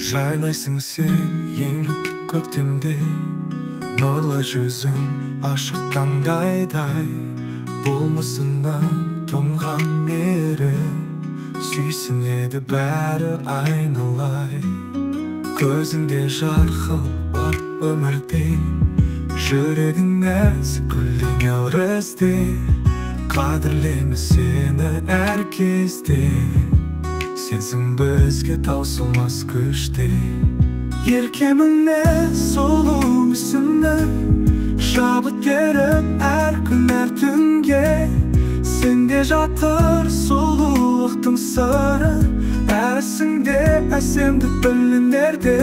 Жайнайсың сен еңлік көктемде, нұрлы жүзің ашық таңдайдай. Болмысыңнан тұнған мейірі, сүйсінеді бәрі айналай. Көзіңде жарқыл бар өмірде, жүрегің нәзік гүлден өрісте. Қадірлейміз сені әр кезде, сенсің бізге таусылмас күште. Еркеміне сұлу мүсіні, шабыт беріп әр күн әр түнге. Сенде жатыр сұлулықтың сыры, әрісіңде әсемдік білінерде.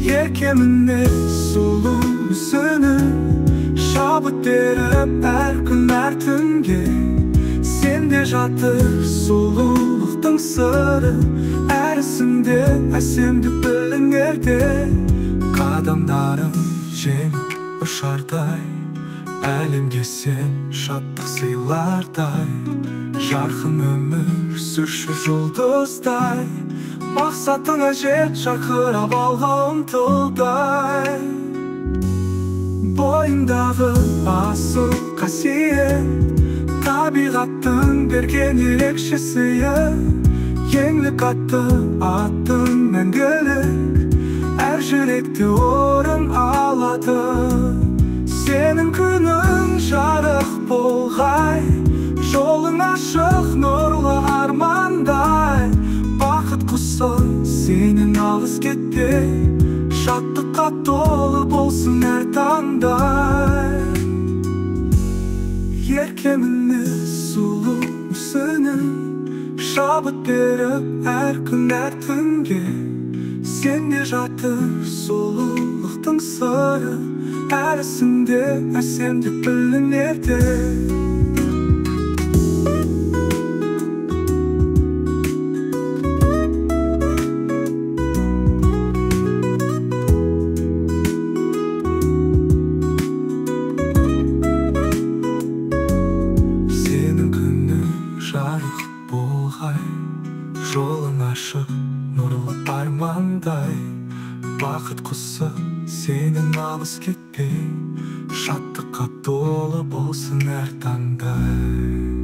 Еркеміне сұлу мүсіні, шабыт беріп әр күн әр түнге. Сенде жатыр сұлулықтың сыры, әрісіңде әсемдік білінерде. Қадамдарың жеңіп ұшардай, әлемге сен шаттық сыйлардай. Жарқын өмір сүрші жұлдыздай, мақсатыңа жет жарқырап алға ұмтылдай. Бойыңдағы асыл қасиет, табиғаттың берген ерекше сыйы. Еңлік атты аттың мәңгілік, әр жүректе орын алады. Сенің күнің жарық болғай, жолың ашық нұрлы армандай. Бақыт құсы сенен алыс кетпей, шаттыққа толы болсын әр таңдай. Еркеміне сұлу мүсінің, шабыт беріп әр күн әр түнге. Сенде жатыр сұлулықтың сыры, әрісіңде әсемдік білінерде. Жарық болғай, жолың ашық нұрлы армандай. Бақыт құсы сенен алыс кетпей, шаттыққа толы болсын әр таңдай.